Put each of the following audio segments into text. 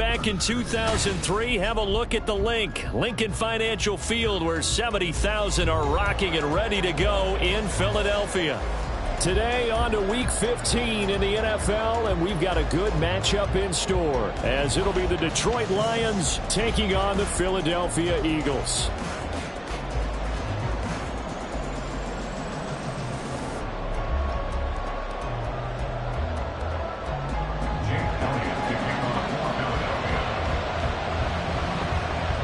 back in 2003. Have a look at the link. Lincoln Financial Field, where 70,000 are rocking and ready to go in Philadelphia. Today on to Week 15 in the NFL, and we've got a good matchup in store, as it'll be the Detroit Lions taking on the Philadelphia Eagles.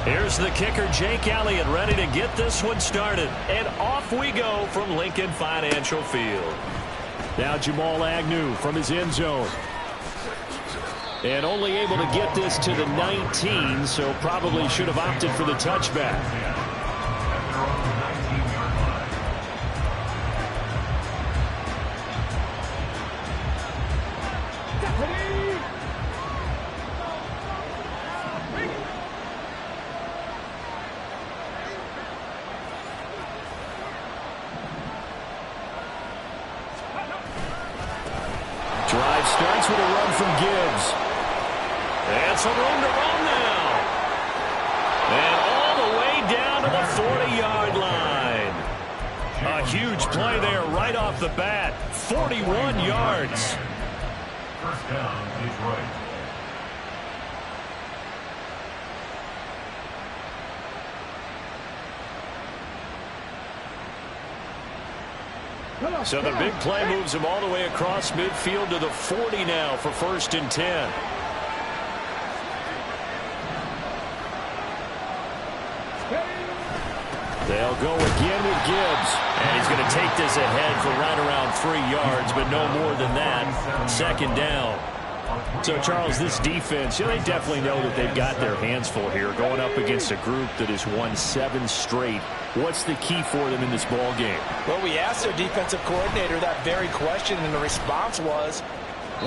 Here's the kicker, Jake Elliott, ready to get this one started. And off we go from Lincoln Financial Field. Now Jamal Agnew from his end zone. And only able to get this to the 19, so probably should have opted for the touchback. Drive starts with a run from Gibbs. And some room to run now. And all the way down to the 40-yard line. A huge play there right off the bat. 41 yards. First down, Detroit. So the big play moves him all the way across midfield to the 40 now for 1st and 10. They'll go again with Gibbs. And he's going to take this ahead for right around 3 yards, but no more than that. 2nd down. So, Charles, this defense, they definitely know that they've got their hands full here, going up against a group that has won 7 straight. What's the key for them in this ball game? Well, we asked their defensive coordinator that very question, and the response was,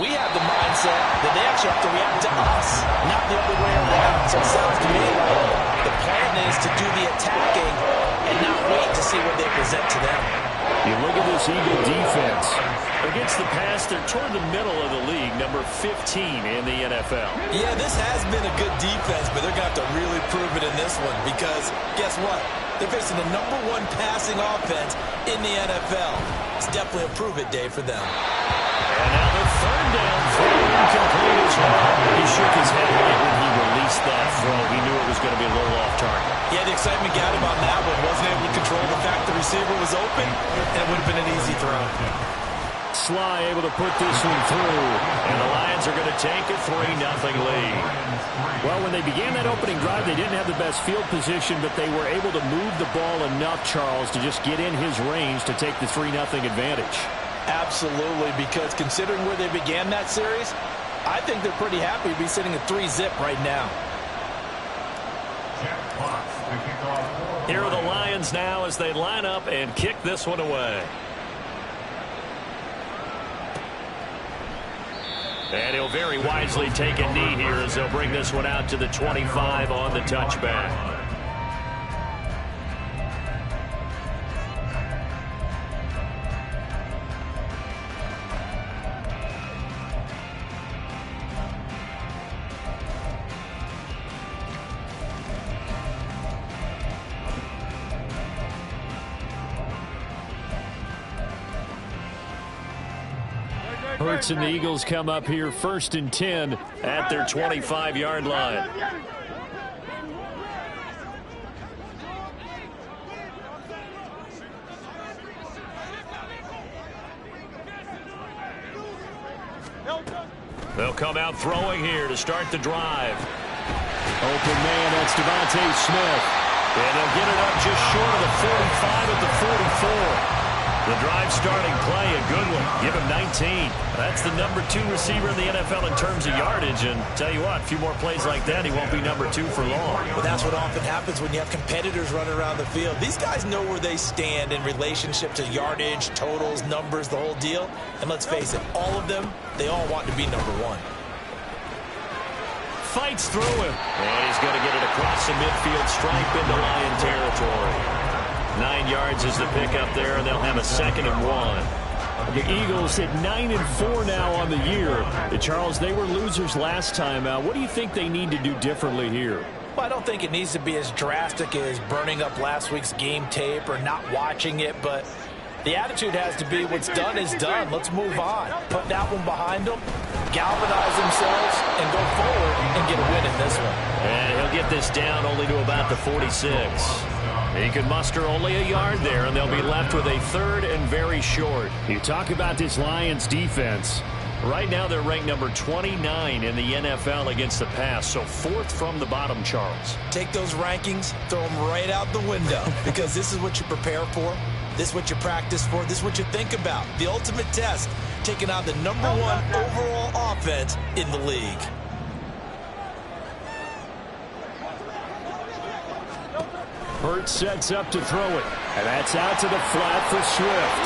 we have the mindset that they actually have to react to us, not the other way around. So it sounds to me like the plan is to do the attacking and not wait to see what they present to them. You look at this Eagle defense. Against the pass, they're toward the middle of the league, number 15 in the NFL. Yeah, this has been a good defense, but they're going to have to really prove it in this one because guess what? They're facing the #1 passing offense in the NFL. It's definitely a prove-it day for them. And now the 3rd down throw incomplete as well. He shook his head right when he released that throw. He knew it was going to be a little off target. Yeah, the excitement got him on that one. Wasn't able to control the fact the receiver was open, and it would have been an easy throw. Sly able to put this one through, and the Lions are going to take a 3-0 lead. Well, when they began that opening drive, they didn't have the best field position, but they were able to move the ball enough, Charles, to just get in his range to take the 3-0 advantage. Absolutely, because considering where they began that series, I think they're pretty happy to be sitting at 3-zip right now. Here are the Lions now as they line up and kick this one away. And he'll very wisely take a knee here as they'll bring this one out to the 25 on the touchback. Hurts and the Eagles come up here 1st and 10 at their 25-yard line. They'll come out throwing here to start the drive. Open man, that's Devontae Smith. And they'll get it up just short of the 45 at the 44. The drive starting play, a good one. Give him 19. That's the #2 receiver in the NFL in terms of yardage. And tell you what, a few more plays like that, he won't be #2 for long. Well, that's what often happens when you have competitors running around the field. These guys know where they stand in relationship to yardage, totals, numbers, the whole deal. And let's face it, all of them, they all want to be #1. Fights through him. And he's going to get it across the midfield stripe into Lion territory. 9 yards is the pickup there, and they'll have a 2nd and 1. The Eagles at 9-4 now on the year. Charles, they were losers last time out. What do you think they need to do differently here? Well, I don't think it needs to be as drastic as burning up last week's game tape or not watching it, but the attitude has to be what's done is done. Let's move on. Put that one behind them, galvanize themselves, and go forward and get a win in this one. And he'll get this down only to about the 46. He could muster only a yard there, and they'll be left with a third and very short. You talk about this Lions defense. Right now they're ranked number 29 in the NFL against the pass, so fourth from the bottom, Charles. Take those rankings, throw them right out the window, because this is what you prepare for. This is what you practice for. This is what you think about. The ultimate test, taking on the number 1 overall offense in the league. Hurts sets up to throw it, and that's out to the flat for Swift.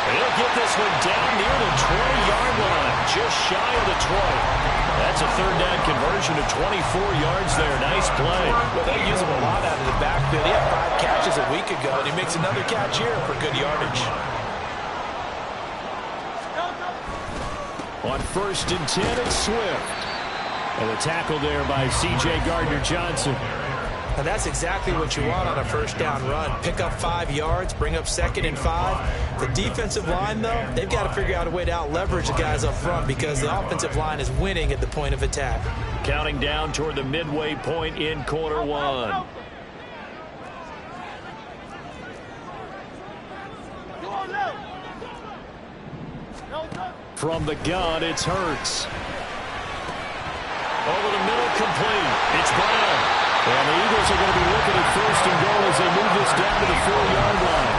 He'll get this one down near the 20-yard line, just shy of the 20. That's a third down conversion to 24 yards there. Nice play. Well, they use him a lot out of the backfield. He had 5 catches a week ago, and he makes another catch here for good yardage. On 1st and 10, it's Swift. And the tackle there by C.J. Gardner-Johnson. And that's exactly what you want on a first down run. Pick up 5 yards, bring up 2nd and 5. The defensive line, though, they've got to figure out a way to out-leverage the guys up front because the offensive line is winning at the point of attack. Counting down toward the midway point in quarter 1. From the gun, it's Hurts. Over the middle, complete. It's Brown. And the Eagles are going to be looking at 1st and goal as they move this down to the 4-yard line.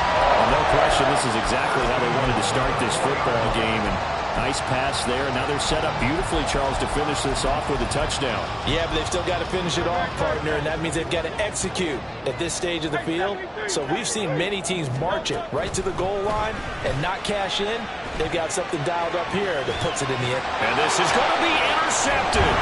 Well, no question, this is exactly how they wanted to start this football game. And nice pass there. Now they're set up beautifully, Charles, to finish this off with a touchdown. Yeah, but they've still got to finish it off, partner, and that means they've got to execute at this stage of the field. So we've seen many teams march it right to the goal line and not cash in. They've got something dialed up here that puts it in the end. And this is going to be intercepted.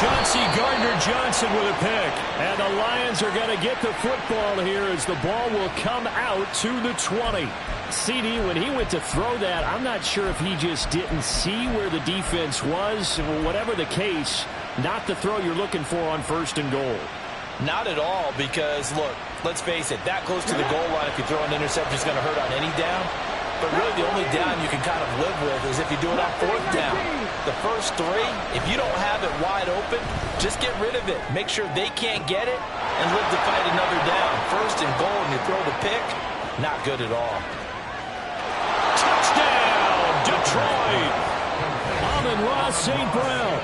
Chauncey Gardner-Johnson with a pick. And the Lions are going to get the football here as the ball will come out to the 20. CD, when he went to throw that, I'm not sure if he just didn't see where the defense was. Whatever the case, not the throw you're looking for on 1st and goal. Not at all, because, look, let's face it, that close to the goal line, if you throw an interception, it's going to hurt on any down. But really the only down you can kind of live with is if you do it on 4th down. The first 3, if you don't have it wide open, just get rid of it. Make sure they can't get it and live to fight another down. 1st and goal and you throw the pick, not good at all. Touchdown, Detroit! Amon-Ra St. Brown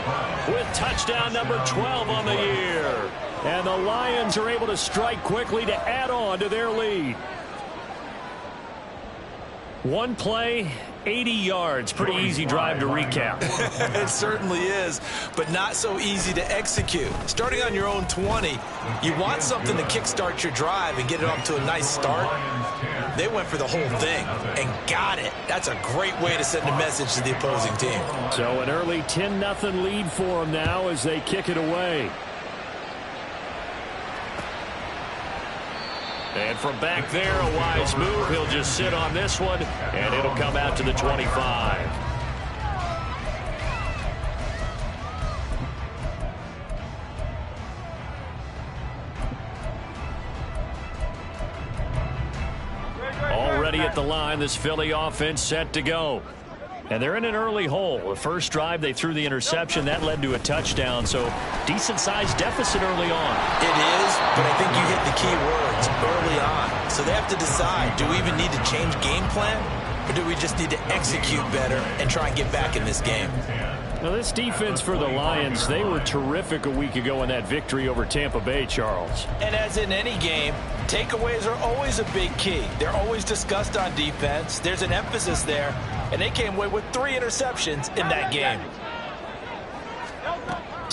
with touchdown number 12 on the year. And the Lions are able to strike quickly to add on to their lead. One play, 80 yards. Pretty easy drive to recap. It certainly is, but not so easy to execute. Starting on your own 20, you want something to kickstart your drive and get it off to a nice start. They went for the whole thing and got it. That's a great way to send a message to the opposing team. So an early 10-0 lead for them now as they kick it away. And from back there, a wise move. He'll just sit on this one, and it'll come out to the 25. Already at the line, this Philly offense set to go. And they're in an early hole. The first drive, they threw the interception. That led to a touchdown, so decent-sized deficit early on. It is, but I think you hit the key words early on. So they have to decide, do we even need to change game plan, or do we just need to execute better and try and get back in this game? Now, this defense for the Lions, they were terrific a week ago in that victory over Tampa Bay, Charles. And as in any game, takeaways are always a big key. They're always discussed on defense. There's an emphasis there, and they came away with 3 interceptions in that game.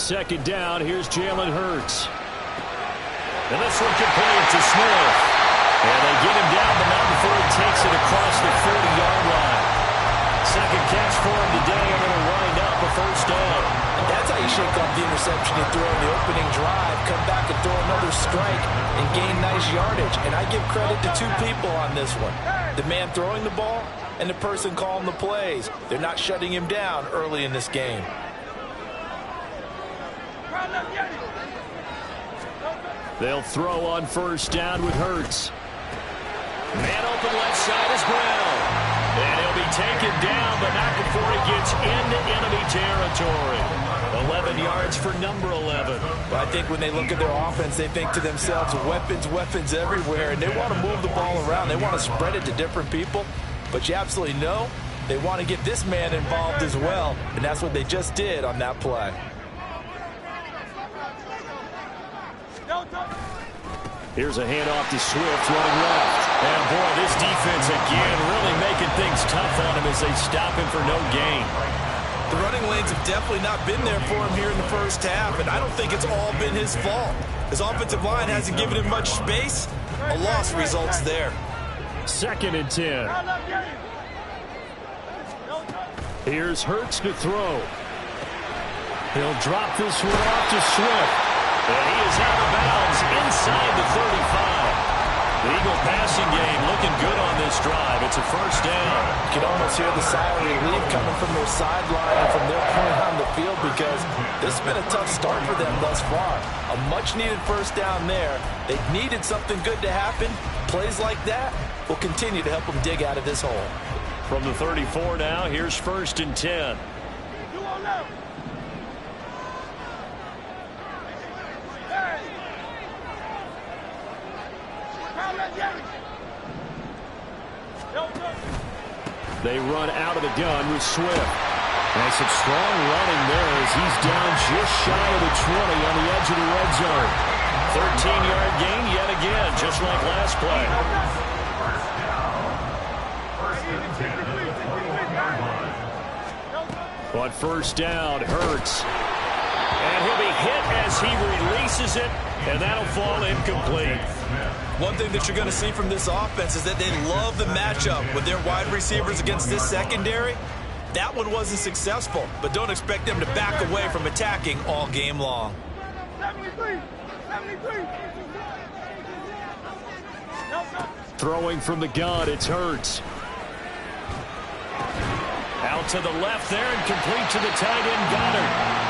Second down, here's Jalen Hurts. And this one complete to Smith. And they get him down, but not before he takes it across the 40-yard line. Second catch for him today, and it'll wind up a first down. And that's how you shake off the interception you throw in the opening drive, come back and throw another strike and gain nice yardage. And I give credit to 2 people on this one. The man throwing the ball and the person calling the plays. They're not shutting him down early in this game. They'll throw on first down with Hurts. Man open left side is Brown. And he'll be taken down, but not before he gets into enemy territory. 11 yards for number 11. But I think when they look at their offense, they think to themselves, weapons, weapons everywhere. And they want to move the ball around. They want to spread it to different people. But you absolutely know they want to get this man involved as well. And that's what they just did on that play. Here's a handoff to Swift running left. And boy, this defense again really making things tough on him as they stop him for no gain. The running lanes have definitely not been there for him here in the first half, and I don't think it's all been his fault. His offensive line hasn't given him much space. A loss results there. 2nd and 10. Here's Hurts to throw. He'll drop this one off to Swift. And he is out of bounds inside the 35. The Eagle passing game looking good on this drive. It's a first down. You can almost hear the sigh of relief coming from their sideline and from their point on the field because this has been a tough start for them thus far. A much-needed first down there. They needed something good to happen. Plays like that will continue to help them dig out of this hole. From the 34 now, here's 1st and 10. They run out of the gun with Swift. And some strong running there as he's down just shy of the 20 on the edge of the red zone. 13-yard gain yet again, just like last play. On first down, Hurts. And he'll be hit as he releases it, and that'll fall incomplete. One thing that you're going to see from this offense is that they love the matchup with their wide receivers against this secondary. That one wasn't successful, but don't expect them to back away from attacking all game long. 73. Throwing from the gun, it's Hurts. Out to the left there and complete to the tight end, Goddard.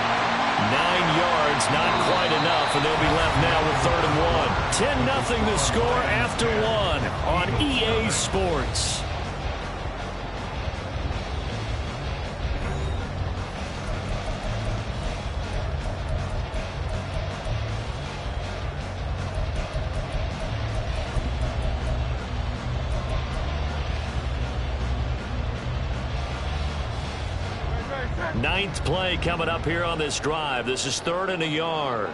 9 yards, not quite enough, and they'll be left now with 3rd and 1. 10-0 the score after 1 on EA Sports. Ninth play coming up here on this drive. This is 3rd and 1 yard.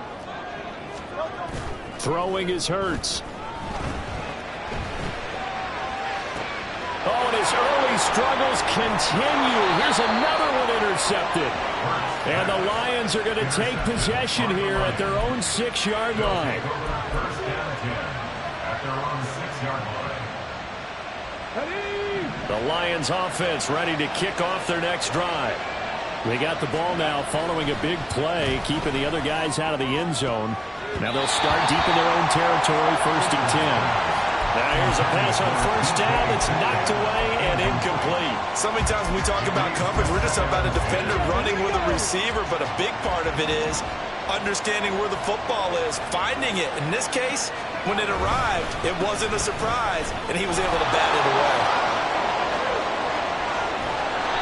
Throwing is Hurts. Oh, and his early struggles continue. Here's another one intercepted. And the Lions are going to take possession here at their own 6-yard line. The Lions offense ready to kick off their next drive. They got the ball now following a big play, keeping the other guys out of the end zone. Now they'll start deep in their own territory, 1st and 10. Now here's a pass on first down that's knocked away and incomplete. So many times when we talk about coverage, we're just about a defender running with a receiver, but a big part of it is understanding where the football is, finding it. In this case, when it arrived, it wasn't a surprise, and he was able to bat it away.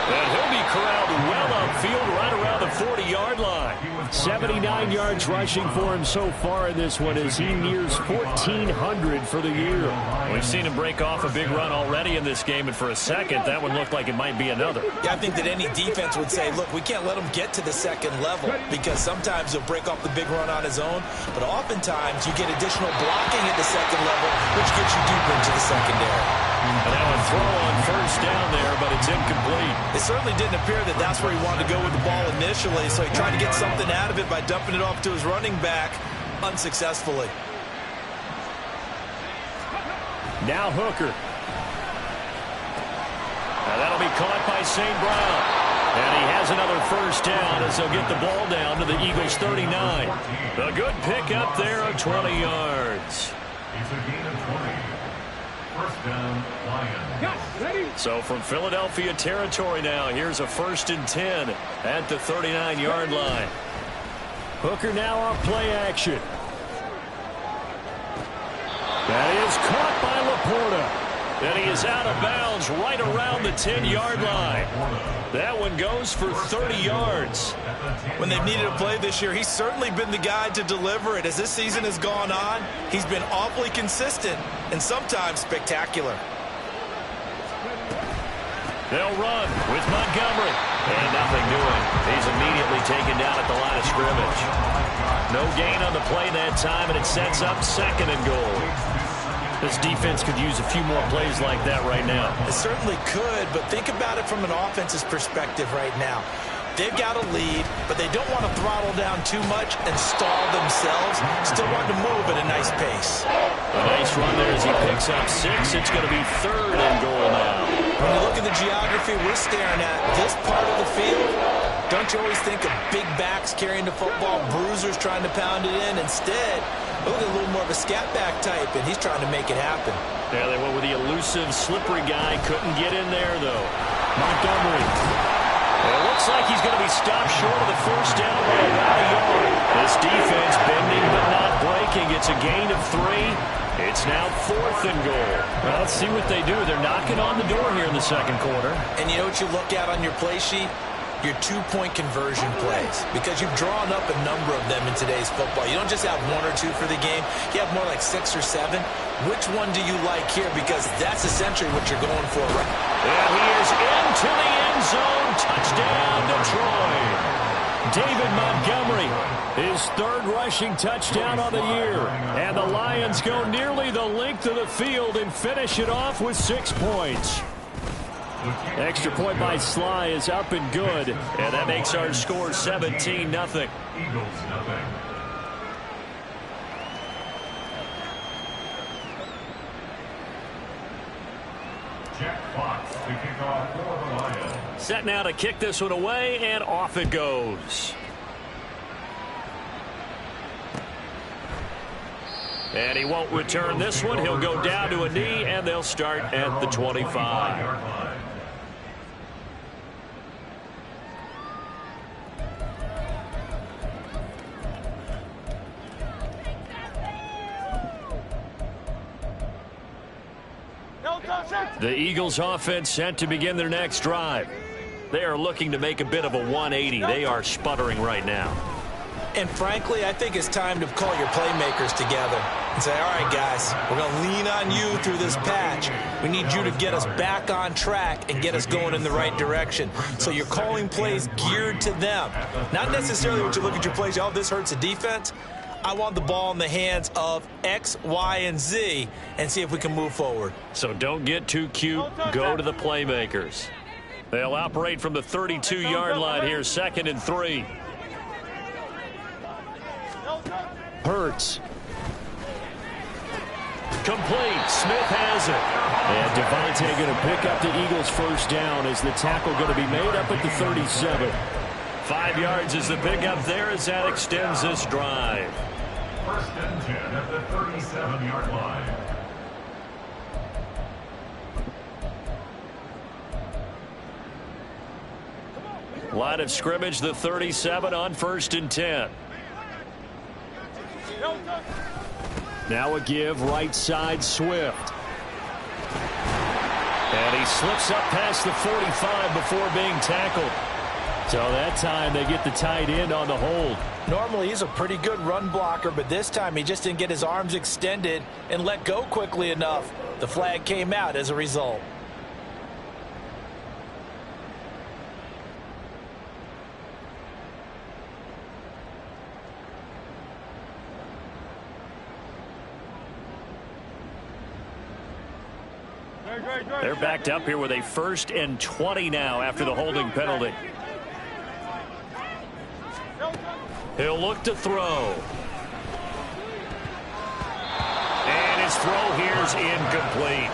And he'll be corralled well upfield right around the 40-yard line. 79 yards rushing for him so far in this one as he nears 1,400 for the year. We've seen him break off a big run already in this game, and for a second, that one looked like it might be another. Yeah, I think that any defense would say, look, we can't let him get to the second level because sometimes he'll break off the big run on his own, but oftentimes you get additional blocking at the second level, which gets you deeper into the secondary. And now a throw on first down there, but it's incomplete. It certainly didn't appear that that's where he wanted to go with the ball initially, so he tried to get something out of it by dumping it off to his running back unsuccessfully. Now Hooker. Now that'll be caught by St. Brown. And he has another first down as they'll get the ball down to the Eagles' 39. A good pickup there of 20 yards. It's a gain of 20. First down, Lions. So from Philadelphia territory now, here's a 1st and 10 at the 39-yard line. Hooker now on play action. That is caught by Laporta. And he is out of bounds right around the 10-yard line. That one goes for 30 yards. When they've needed a play this year, he's certainly been the guy to deliver it. As this season has gone on, he's been awfully consistent and sometimes spectacular. They'll run with Montgomery. And nothing doing. He's immediately taken down at the line of scrimmage. No gain on the play that time, and it sets up 2nd and goal. This defense could use a few more plays like that right now. It certainly could, but think about it from an offense's perspective right now. They've got a lead, but they don't want to throttle down too much and stall themselves. Still want to move at a nice pace. A nice run there as he picks up 6. It's going to be 3rd and goal now. When you look at the geography we're staring at, this part of the field, don't you always think of big backs carrying the football, bruisers trying to pound it in? Instead, look at a little more of a scat back type, and he's trying to make it happen. Yeah, they went with the elusive, slippery guy. Couldn't get in there, though. Montgomery. It looks like he's going to be stopped short of the 1st down by about a yard. This defense bending but not breaking. It's a gain of 3. It's now 4th and goal. Well, let's see what they do. They're knocking on the door here in the 2nd quarter. And you know what you look at on your play sheet? Your 2-point conversion plays, because you've drawn up a number of them in today's football. You don't just have 1 or 2 for the game. You have more like 6 or 7. Which one do you like here? Because that's essentially what you're going for, right? And he is into the end zone. Touchdown, Detroit. David Montgomery, his 3rd rushing touchdown on the year. And the Lions go nearly the length of the field and finish it off with 6 points. Extra point by Sly is up and good. And that makes our score 17-0. Eagles, nothing. Jack Fox to kick off for the Lions. Set now to kick this one away, and off it goes. And he won't return this one. He'll go down to a knee, and they'll start at the 25. The Eagles offense set to begin their next drive. They are looking to make a bit of a 180. They are sputtering right now. And frankly, I think it's time to call your playmakers together and say, all right, guys, we're going to lean on you through this patch. We need you to get us back on track and get us going in the right direction. So you're calling plays geared to them. Not necessarily what you look at your plays, oh, this hurts the defense. I want the ball in the hands of X, Y, and Z and see if we can move forward. So don't get too cute. Go to the playmakers. They'll operate from the 32-yard line here, 2nd and 3. Hurts. Complete. Smith has it. And DeVonta going to pick up the Eagles' 1st down as the tackle going to be made up at the 37. 5 yards is the pickup there as that extends this drive. 1st and 10 at the 37-yard line. Line of scrimmage, the 37 on 1st and 10. Now a give, right side, Swift. And he slips up past the 45 before being tackled. So that time they get the tight end on the hold. Normally he's a pretty good run blocker, but this time he just didn't get his arms extended and let go quickly enough. The flag came out as a result. They're backed up here with a 1st and 20 now after the holding penalty. He'll look to throw. And his throw here's incomplete.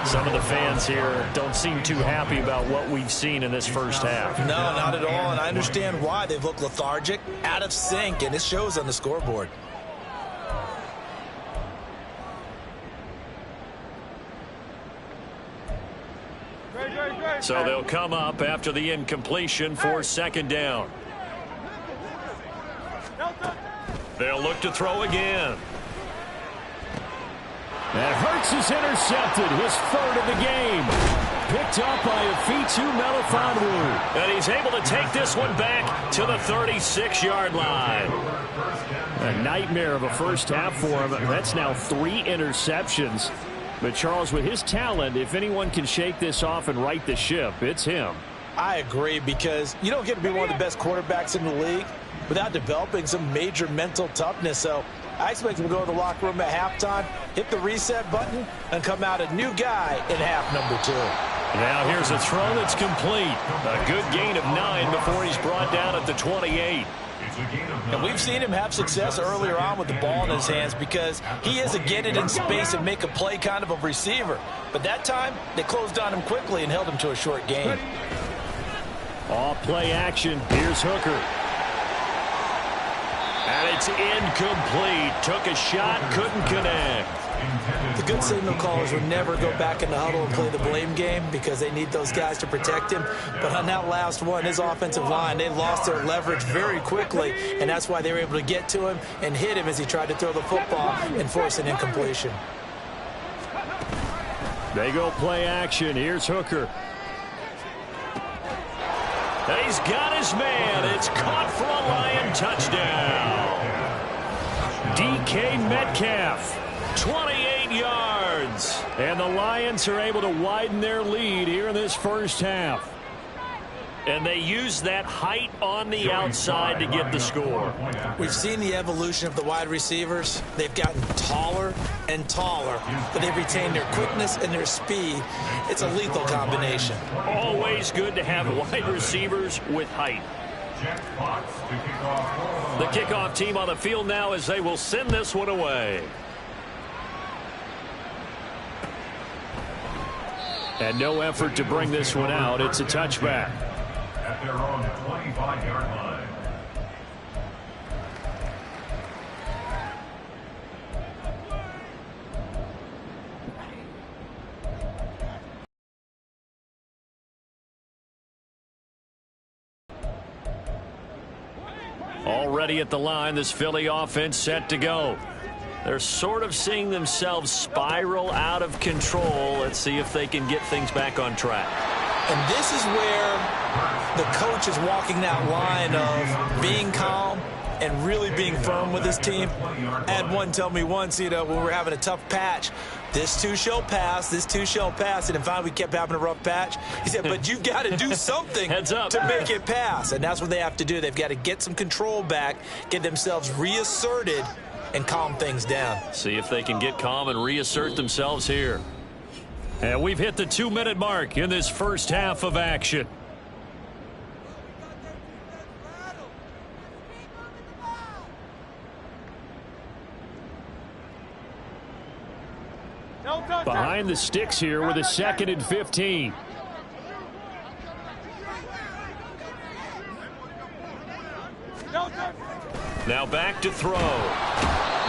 Some of the fans here don't seem too happy about what we've seen in this 1st half. No, not at all, and I understand why. They've looked lethargic, out of sync, and it shows on the scoreboard. So they'll come up after the incompletion for second down. They'll look to throw again. And Hurts is intercepted, his third of the game. Picked up by Afitu Melifonwu. And he's able to take this one back to the 36-yard line. A nightmare of a first half for him. That's now 3 interceptions. But, Charles, with his talent, if anyone can shake this off and right the ship, it's him. I agree, because you don't get to be one of the best quarterbacks in the league without developing some major mental toughness. So I expect him to go to the locker room at halftime, hit the reset button, and come out a new guy in half number 2. Now here's a throw that's complete. A good gain of 9 before he's brought down at the 28. And we've seen him have success earlier on with the ball in his hands because he is a get it in space and make a play kind of a receiver. But that time, they closed on him quickly and held him to a short gain. Off play action. Here's Hooker. And it's incomplete. Took a shot, couldn't connect. The good signal callers would never go back in the huddle and play the blame game because they need those guys to protect him. But on that last one, his offensive line, they lost their leverage very quickly, and that's why they were able to get to him and hit him as he tried to throw the football and force an incompletion. They go play action. Here's Hooker. And he's got his man. It's caught for a Lion touchdown. DK Metcalf. 28 yards. And the Lions are able to widen their lead here in this first half. And they use that height on the outside to get the score. We've seen the evolution of the wide receivers. They've gotten taller and taller, but they've retained their quickness and their speed. It's a lethal combination. Always good to have wide receivers with height. The kickoff team on the field now as they will send this one away. And no effort to bring this one out. It's a touchback. At their own 25-yard line. Already at the line, this Philly offense set to go. They're sort of seeing themselves spiral out of control. Let's see if they can get things back on track. And this is where the coach is walking that line of being calm and really being firm with his team. I had one tell me once, when we were having a tough patch, this too shall pass, this too shall pass. And then finally we kept having a rough patch. He said, but you've got to do something Heads up. to make it pass. And that's what they have to do. They've got to get some control back, get themselves reasserted, and calm things down. See if they can get calm and reassert themselves here. And we've hit the 2-minute mark in this first half of action. Behind the sticks here with a 2nd and 15. Now back to throw.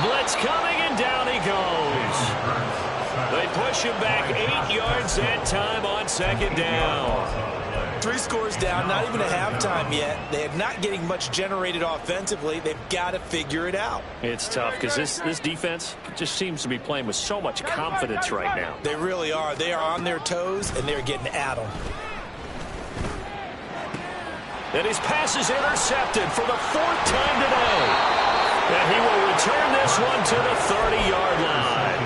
Blitz coming, and down he goes. They push him back 8 yards that time on second down. 3 scores down, not even at halftime yet. They're not getting much generated offensively. They've got to figure it out. It's tough because this defense just seems to be playing with so much confidence right now. They really are. They are on their toes, and they're getting at them. And his pass is intercepted for the 4th time today. And he will return this one to the 30-yard line.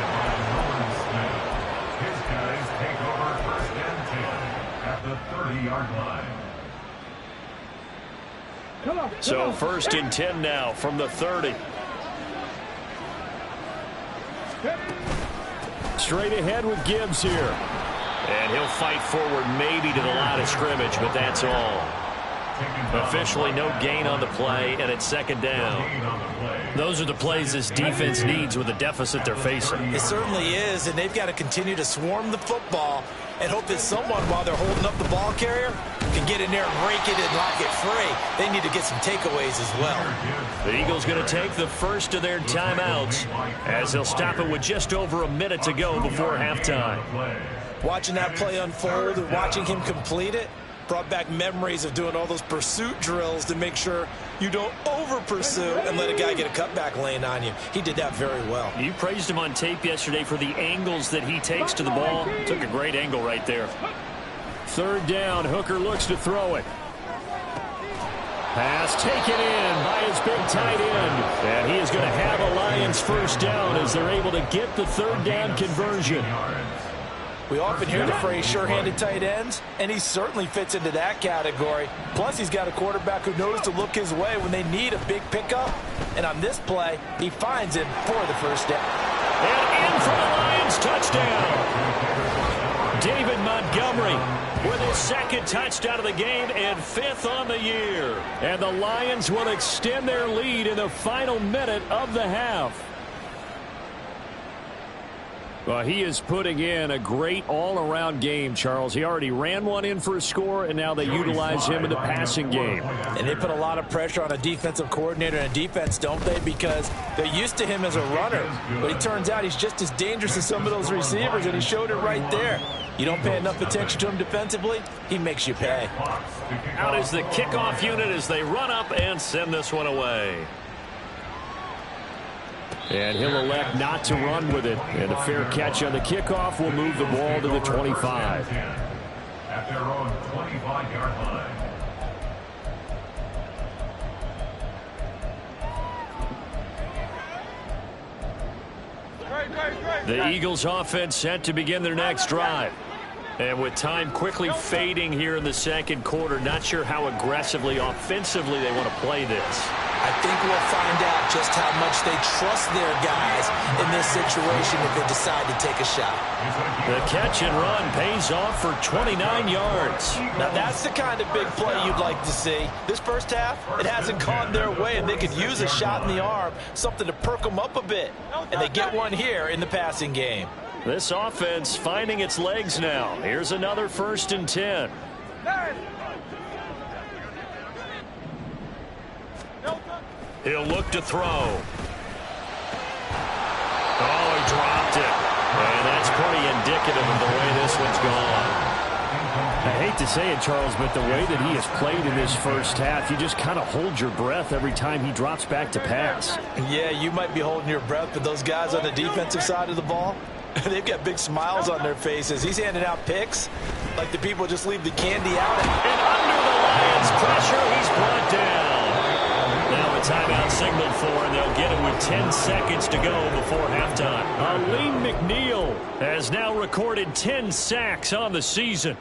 His guys take over 1st and 10 at the 30-yard line. So 1st and 10 now from the 30. Straight ahead with Gibbs here. And he'll fight forward maybe to the line of scrimmage, but that's all. Officially no gain on the play, and it's second down. Those are the plays this defense needs with the deficit they're facing. It certainly is, and they've got to continue to swarm the football and hope that someone, while they're holding up the ball carrier, can get in there and break it and lock it free. They need to get some takeaways as well. The Eagles going to take the first of their timeouts as they'll stop it with just over a minute to go before halftime. Watching that play unfold and watching him complete it brought back memories of doing all those pursuit drills to make sure you don't over-pursue and let a guy get a cutback lane on you. He did that very well. You praised him on tape yesterday for the angles that he takes to the ball. Took a great angle right there. Third down, Hooker looks to throw it. Pass taken in by his big tight end. And he is going to have a Lions first down as they're able to get the third down conversion. We often hear the phrase sure-handed tight ends, and he certainly fits into that category. Plus, he's got a quarterback who knows to look his way when they need a big pickup. And on this play, he finds him for the first down. And in for the Lions touchdown. David Montgomery with his second touchdown of the game and 5th on the year. And the Lions will extend their lead in the final minute of the half. Well, he is putting in a great all-around game, Charles. He already ran one in for a score, and now they utilize him in the passing game. And they put a lot of pressure on a defensive coordinator and a defense, don't they? Because they're used to him as a runner. But it turns out he's just as dangerous as some of those receivers, and he showed it right there. You don't pay enough attention to him defensively, he makes you pay. Out is the kickoff unit as they run up and send this one away. And he'll elect not to run with it. And a fair catch on the kickoff will move the ball to the 25. At their own 25-yard line. The Eagles offense set to begin their next drive. And with time quickly fading here in the second quarter, not sure how aggressively, offensively they want to play this. I think we'll find out just how much they trust their guys in this situation if they decide to take a shot. The catch and run pays off for 29 yards. Now that's the kind of big play you'd like to see. This first half, it hasn't gone their way, and they could use a shot in the arm, something to perk them up a bit. And they get one here in the passing game. This offense finding its legs now. Here's another 1st and 10. He'll look to throw. Oh, he dropped it. And that's pretty indicative of the way this one's gone. I hate to say it, Charles, but the way that he has played in this first half, you just kind of hold your breath every time he drops back to pass. Yeah, you might be holding your breath, but those guys on the defensive side of the ball, they've got big smiles on their faces. He's handing out picks like the people just leave the candy out. And under the Lions' pressure, he's brought down. Now a timeout signaled for, and they'll get it with 10 seconds to go before halftime. Aleem McNeil has now recorded 10 sacks on the season.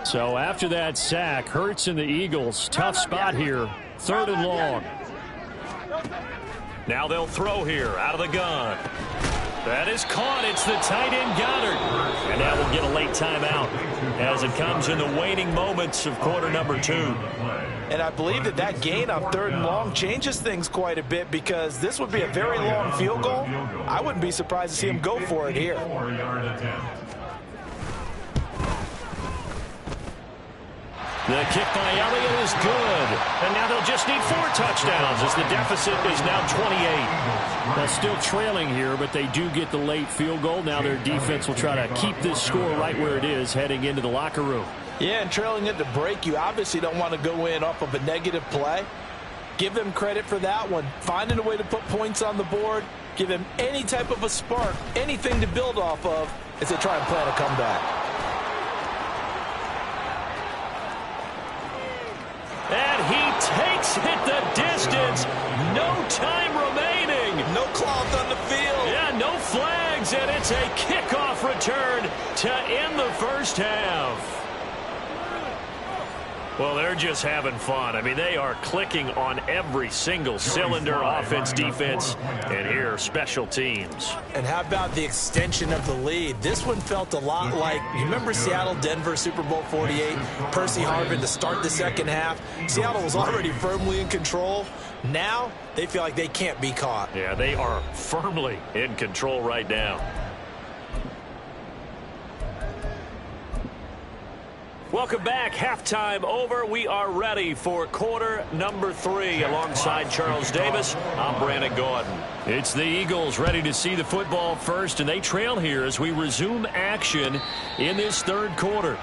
So after that sack, Hurts and the Eagles, tough spot here, 3rd and long. Now they'll throw here out of the gun. That is caught. It's the tight end Goddard. And now we'll get a late timeout as it comes in the waning moments of quarter number 2. And I believe that gain on 3rd and long changes things quite a bit because this would be a very long field goal. I wouldn't be surprised to see him go for it here. 4-yard attempt. The kick by Elliott is good. And now they'll just need 4 touchdowns as the deficit is now 28. Now still trailing here, but they do get the late field goal. Now their defense will try to keep this score right where it is heading into the locker room. Yeah, and trailing at the break, you obviously don't want to go in off of a negative play. Give them credit for that one. Finding a way to put points on the board. Give them any type of a spark, anything to build off of as they try and plan a comeback. And he takes it the distance. No time remaining. No cloth on the field. Yeah, no flags, and it's a kickoff return to end the first half. Well, they're just having fun. I mean, they are clicking on every single cylinder, offense, defense, and here, special teams. And how about the extension of the lead? This one felt a lot like, you remember Seattle-Denver Super Bowl 48? Percy Harvin to start the second half. Seattle was already firmly in control. Now, they feel like they can't be caught. Yeah, they are firmly in control right now. Welcome back. Halftime over. We are ready for quarter number 3. Alongside Charles Davis, I'm Brandon Gordon. It's the Eagles ready to see the football first, and they trail here as we resume action in this third quarter.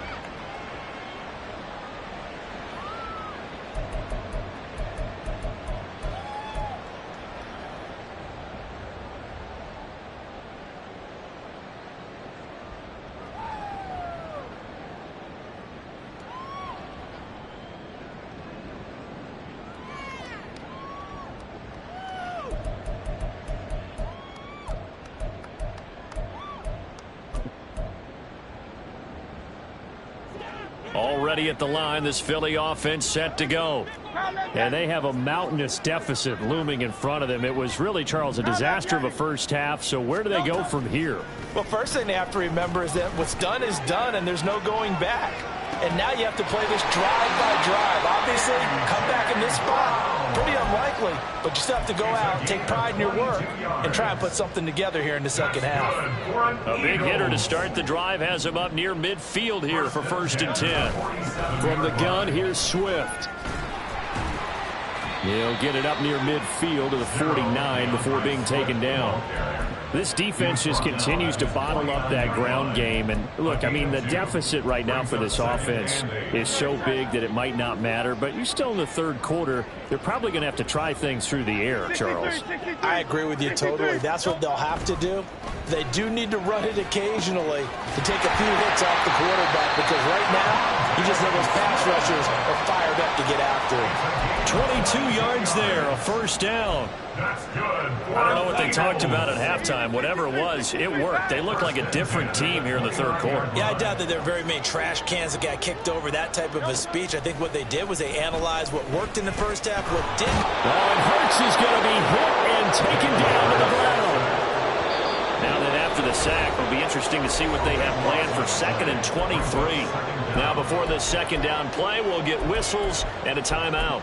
Already at the line, this Philly offense set to go. And they have a mountainous deficit looming in front of them. It was really, Charles, a disaster of a first half. So where do they go from here? Well, first thing they have to remember is that what's done is done, and there's no going back. And now you have to play this drive by drive. Obviously, come back in this spot. Pretty unlikely, but you still have to go out and take pride in your work and try and put something together here in the second half. A big hitter to start the drive has him up near midfield here for 1st and 10. From the gun, here's Swift. He'll get it up near midfield to the 49 before being taken down. This defense just continues to bottle up that ground game. And, look, I mean, the deficit right now for this offense is so big that it might not matter. But you're still in the third quarter. They're probably going to have to try things through the air, Charles. I agree with you totally. That's what they'll have to do. They do need to run it occasionally to take a few hits off the quarterback, because right now, you just know those pass rushers are fired up to get after him. 22 yards there, a 1st down. I don't know what they talked about at halftime. Whatever it was, it worked. They look like a different team here in the third quarter. Yeah, I doubt that there are very many trash cans that got kicked over, that type of a speech. I think what they did was they analyzed what worked in the first half, what didn't. Oh, and Hurts is going to be hit and taken down to the ground. Now then, after the sack, it'll be interesting to see what they have planned for 2nd and 23. Now, before this second down play, we'll get whistles and a timeout.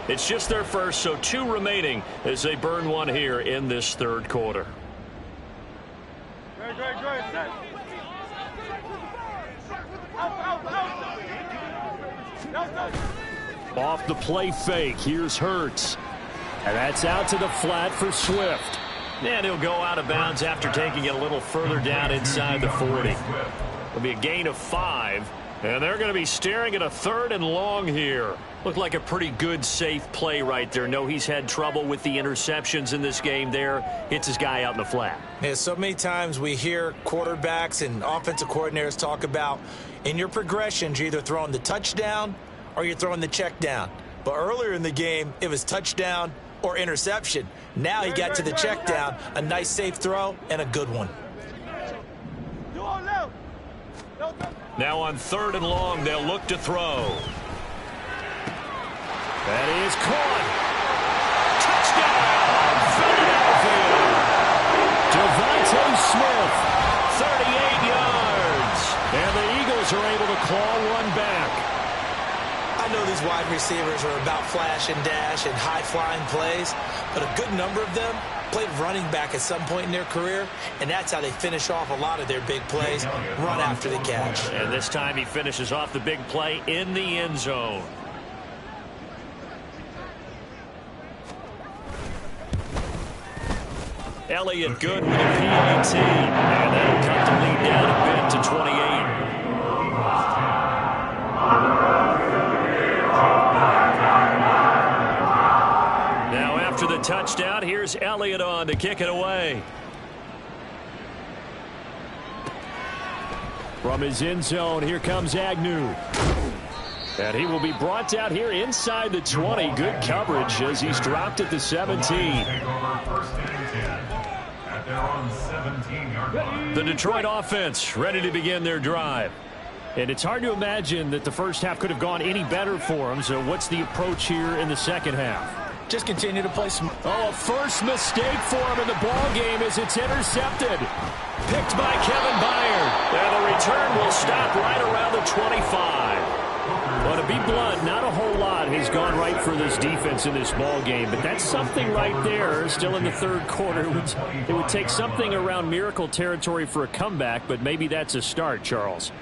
It's just their first, so 2 remaining as they burn one here in this third quarter. Off the play fake, here's Hurts. And that's out to the flat for Swift. And he'll go out of bounds after taking it a little further down inside the 40. It'll be a gain of 5. And they're going to be staring at a 3rd and long here. Looked like a pretty good, safe play right there. No, he's had trouble with the interceptions in this game there. Hits his guy out in the flat. Yeah, so many times we hear quarterbacks and offensive coordinators talk about, in your progressions, you're either throwing the touchdown or you're throwing the check down. But earlier in the game, it was touchdown or interception. Now he got to the check down, a nice safe throw, and a good one. Now on 3rd and long, they'll look to throw. That is caught. Touchdown! Philadelphia! DeVonta Smith. 38 yards. And the Eagles are able to claw one back. I know these wide receivers are about flash and dash and high-flying plays, but a good number of them played running back at some point in their career, and that's how they finish off a lot of their big plays, run after the catch. And this time he finishes off the big play in the end zone. Elliott good with a PAT, and that'll cut the lead down a bit to 28. Now after the touchdown, here's Elliott on to kick it away. From his end zone, here comes Agnew. And he will be brought down here inside the 20. Good coverage as he's dropped at the 17. The Detroit offense ready to begin their drive. And it's hard to imagine that the first half could have gone any better for them. So what's the approach here in the second half? Just continue to play some. Oh, a first mistake for him in the ball game as it's intercepted. Picked by Kevin Byard. And the return will stop right around the 25. Well, to be blunt, not a whole lot has gone right for this defense in this ball game, but that's something right there. Still in the third quarter, it would take something around miracle territory for a comeback, but maybe that's a start, Charles.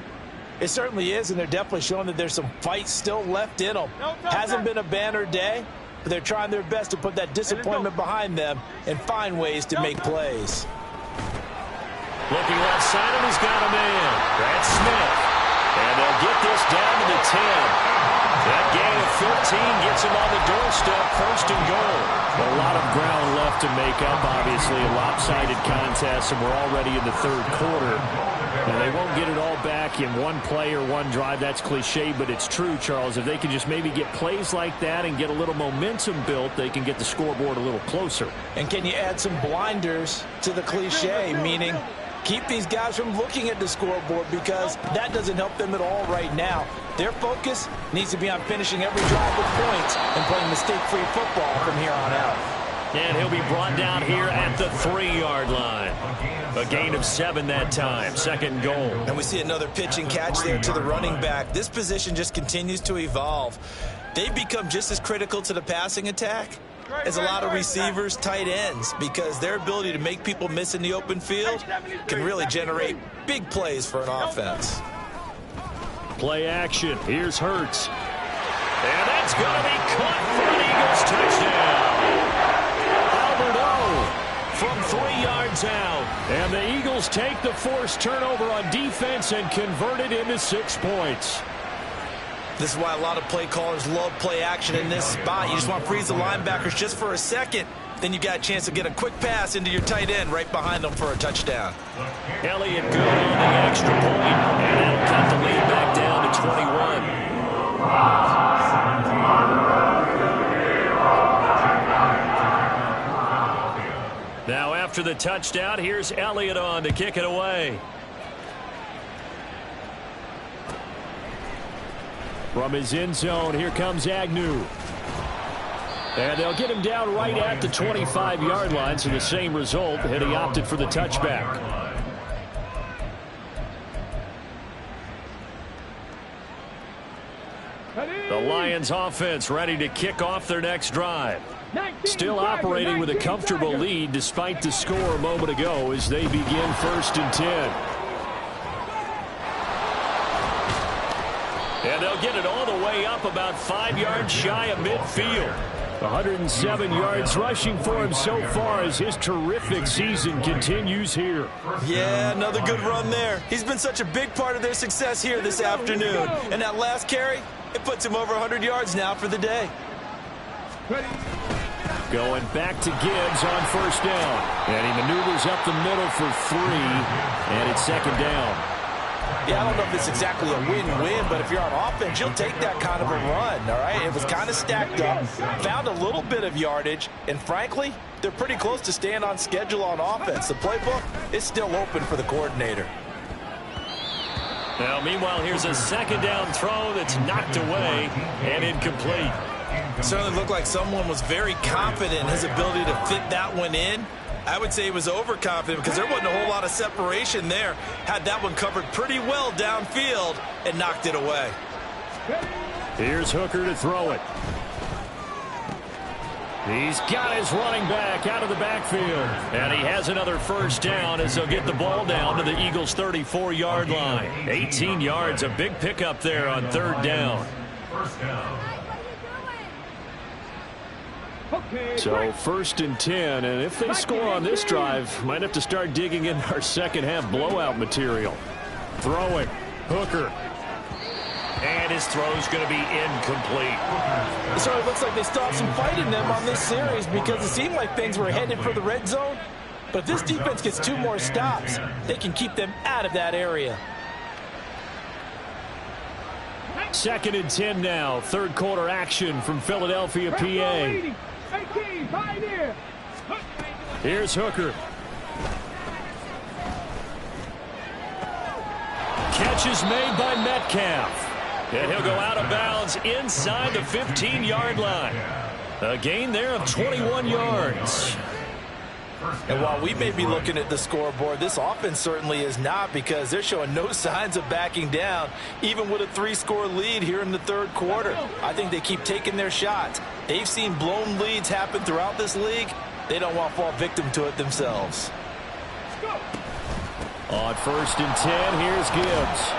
It certainly is, and they're definitely showing that there's some fight still left in them. Hasn't been a banner day, but they're trying their best to put that disappointment behind them and find ways to make plays. Looking left side, and he's got a man. That's Smith. And they'll get this down to the 10. That gain of 15 gets him on the doorstep, first and goal. A lot of ground left to make up, obviously. A lopsided contest, and we're already in the third quarter. And they won't get it all back in one play or one drive. That's cliche, but it's true, Charles. If they can just maybe get plays like that and get a little momentum built, they can get the scoreboard a little closer. And can you add some blinders to the cliche, meaning keep these guys from looking at the scoreboard, because that doesn't help them at all right now. Their focus needs to be on finishing every drive with points and playing mistake-free football from here on out. And he'll be brought down here at the 3-yard line. A gain of 7 that time, second goal. And we see another pitch and catch there to the running back. This position just continues to evolve. They've become just as critical to the passing attack as a lot of receivers, tight ends, because their ability to make people miss in the open field can really generate big plays for an offense. Play action. Here's Hurts. And that's going to be caught for an Eagles touchdown. Albert O from 3 yards out. And the Eagles take the forced turnover on defense and convert it into 6 points. This is why a lot of play callers love play action in this spot. You just want to freeze the linebackers just for a second. Then you got a chance to get a quick pass into your tight end right behind them for a touchdown. Elliott good on the extra point, and that'll cut the lead back down to 21. Now after the touchdown, here's Elliott on to kick it away. From his end zone, here comes Agnew. And they'll get him down right at the 25-yard line, so the same result, and he opted for the touchback. The Lions offense ready to kick off their next drive. Still operating with a comfortable lead despite the score a moment ago as they begin 1st and 10. And they'll get it all the way up about 5 yards shy of midfield. 107 yards rushing for him so far as his terrific season continues here. Yeah, another good run there. He's been such a big part of their success here this afternoon. And that last carry, it puts him over 100 yards now for the day. Going back to Gibbs on 1st down. And he maneuvers up the middle for 3. And it's 2nd down. Yeah, I don't know if it's exactly a win-win, but if you're on offense, you'll take that kind of a run, all right? It was kind of stacked up, found a little bit of yardage, and frankly, they're pretty close to staying on schedule on offense. The playbook is still open for the coordinator. Now, meanwhile, here's a 2nd down throw that's knocked away and incomplete. It certainly looked like someone was very confident in his ability to fit that one in. I would say he was overconfident because there wasn't a whole lot of separation there. Had that one covered pretty well downfield and knocked it away. Here's Hooker to throw it. He's got his running back out of the backfield. And he has another 1st down as they'll get the ball down to the Eagles' 34-yard line. 18 yards, a big pickup there on 3rd down. So 1st and 10, and if they score on this drive, might have to start digging in our second-half blowout material. Throwing, Hooker. And his throw's going to be incomplete. So it looks like they still have some fight in them on this series because it seemed like things were headed for the red zone. But if this defense gets 2 more stops, they can keep them out of that area. 2nd and 10 now. 3rd quarter action from Philadelphia, PA. Here's Hooker. Catch is made by Metcalf. And he'll go out of bounds inside the 15-yard line. A gain there of 21 yards. And while we may be looking at the scoreboard, this offense certainly is not, because they're showing no signs of backing down, even with a 3-score lead here in the 3rd quarter. I think they keep taking their shots. They've seen blown leads happen throughout this league. They don't want to fall victim to it themselves. On 1st and 10, here's Gibbs.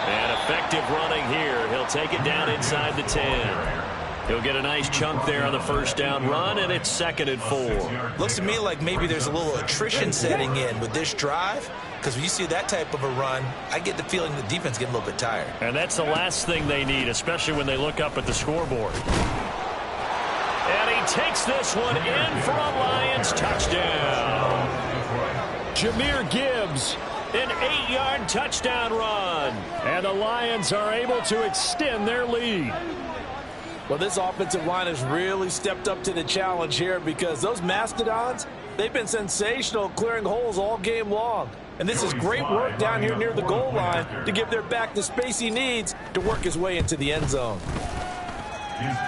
And effective running here. He'll take it down inside the 10. He'll get a nice chunk there on the first down run, and it's 2nd and 4. Looks to me like maybe there's a little attrition setting in with this drive, because when you see that type of a run, I get the feeling the defense getting a little bit tired. And that's the last thing they need, especially when they look up at the scoreboard. And he takes this one in for a Lions touchdown. Jahmyr Gibbs, an 8-yard touchdown run. And the Lions are able to extend their lead. Well, this offensive line has really stepped up to the challenge here because those Mastodons, they've been sensational clearing holes all game long. And this is great work down here near the goal line to give their back the space he needs to work his way into the end zone.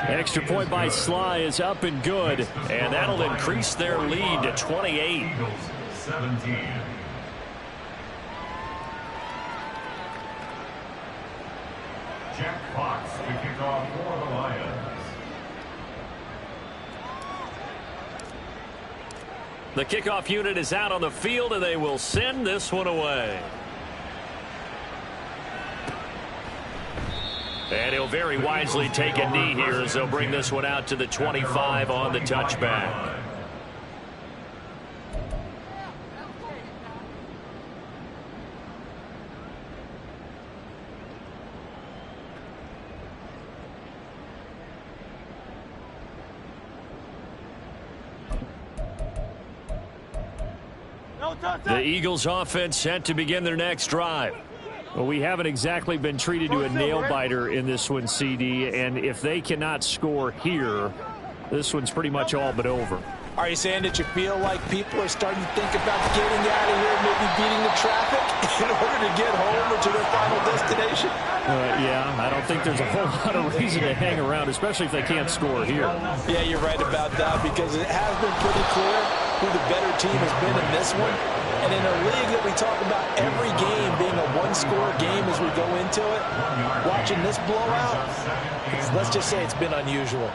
Extra point by Sly is up and good, and that'll increase their lead to 28. Eagles 17. Jack Fox to kick off for the Lions. The kickoff unit is out on the field, and they will send this one away. And he'll very wisely take a knee here as they'll bring this one out to the 25 on the touchback. The Eagles offense set to begin their next drive. Well, we haven't exactly been treated to a nail-biter in this one, CD, and if they cannot score here, this one's pretty much all but over. Are you saying that you feel like people are starting to think about getting out of here, maybe beating the traffic in order to get home or to their final destination? Yeah, I don't think there's a whole lot of reason to hang around, especially if they can't score here. Yeah, you're right about that because it has been pretty clear who the better team has been in this one. And in a league that we talk about every game being a one-score game as we go into it, watching this blowout, let's just say it's been unusual.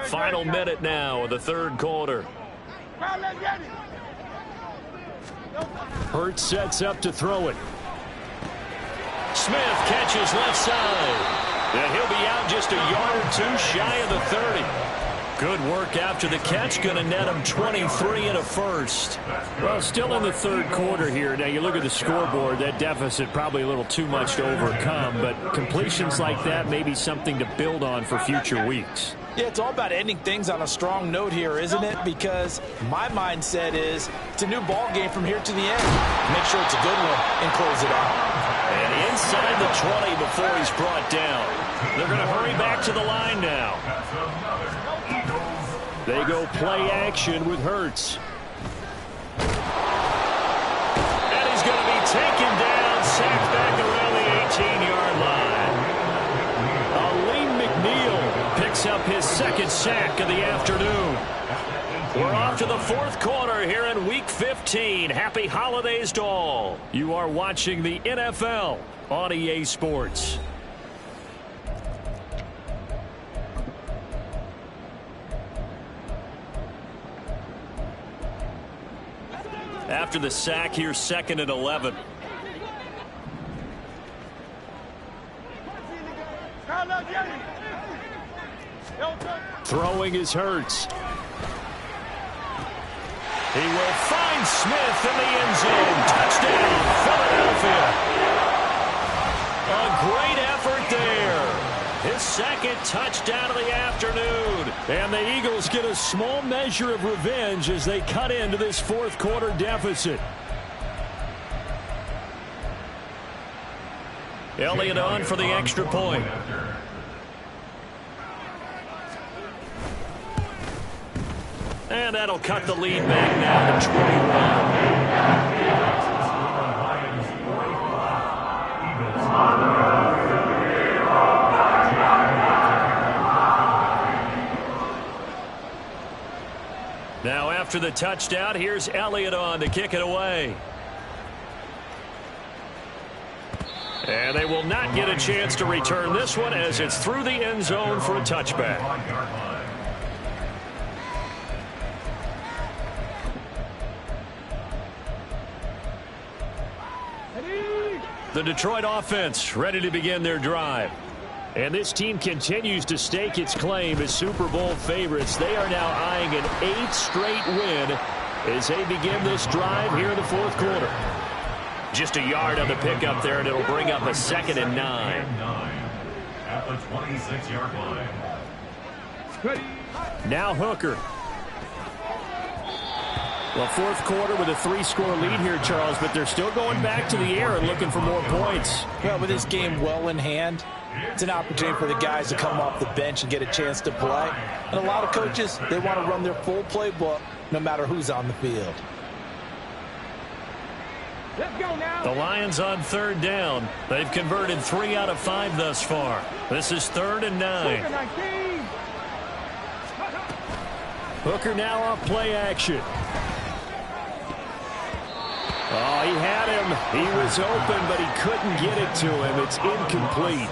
Final minute now of the third quarter. Hurts sets up to throw it. Smith catches left side. And he'll be out just a yard or two shy of the 30. Good work after the catch. Going to net him 23 and a first. Well, still in the third quarter here. Now, you look at the scoreboard. That deficit probably a little too much to overcome. But completions like that may be something to build on for future weeks. Yeah, it's all about ending things on a strong note here, isn't it? Because my mindset is it's a new ball game from here to the end. Make sure it's a good one and close it out. And inside the 20 before he's brought down. They're going to hurry back to the line now. They go play action with Hurts. And he's going to be taken down, sacked back around the 18-yard line. Aleem McNeil picks up his second sack of the afternoon. We're off to the fourth quarter here in Week 15. Happy holidays to all. You are watching the NFL on EA Sports. After the sack, here's 2nd and 11. Throwing is Hurts. He will find Smith in the end zone. Touchdown, Philadelphia. A great effort there. His second touchdown of the afternoon. And the Eagles get a small measure of revenge as they cut into this fourth quarter deficit. Elliott on for the extra point. And that'll cut the lead back now to 21. Now after the touchdown, here's Elliott on to kick it away. And they will not get a chance to return this one as it's through the end zone for a touchback. The Detroit offense ready to begin their drive. And this team continues to stake its claim as Super Bowl favorites. They are now eyeing an 8th straight win as they begin this drive here in the fourth quarter. Just a yard on the pickup there, and it'll bring up a 2nd and 9. At the 26-yard line. Now Hooker. Well, fourth quarter with a 3-score lead here, Charles, but they're still going back to the air and looking for more points. Well, with this game well in hand, it's an opportunity for the guys to come off the bench and get a chance to play. And a lot of coaches, they want to run their full playbook no matter who's on the field. Let's go now. The Lions on 3rd down. They've converted 3 out of 5 thus far. This is 3rd and 9. Hooker now off play action. Oh, he had him. He was open, but he couldn't get it to him. It's incomplete.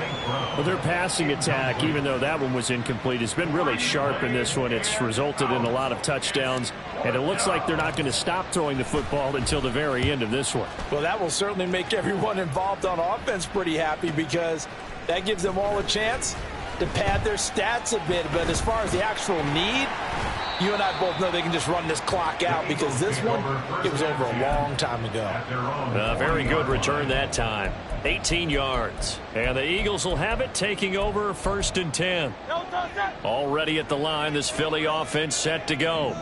Well, their passing attack, even though that one was incomplete, has been really sharp in this one. It's resulted in a lot of touchdowns, and it looks like they're not going to stop throwing the football until the very end of this one. Well, that will certainly make everyone involved on offense pretty happy because that gives them all a chance to pad their stats a bit. But as far as the actual need, you and I both know they can just run this clock out because this one, it was over a long time ago. A very good return that time. 18 yards. And the Eagles will have it, taking over 1st and 10. Already at the line, this Philly offense set to go.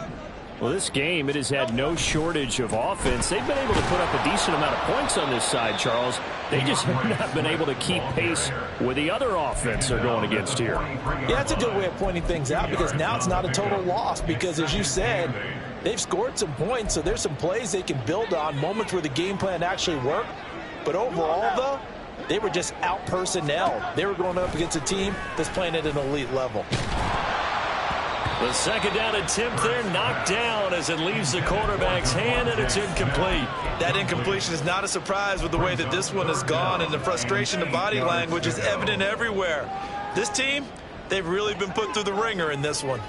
Well, this game, it has had no shortage of offense. They've been able to put up a decent amount of points on this side, Charles. They just have not been able to keep pace with the other offense they're going against here. Yeah, that's a good way of pointing things out because now it's not a total loss because, as you said, they've scored some points, so there's some plays they can build on, moments where the game plan actually worked. But overall, though, they were just out-personnel. They were going up against a team that's playing at an elite level. The 2nd down attempt there knocked down as it leaves the quarterback's hand, and it's incomplete. That incompletion is not a surprise with the way that this one has gone, and the frustration, the body language is evident everywhere. This team, they've really been put through the ringer in this one.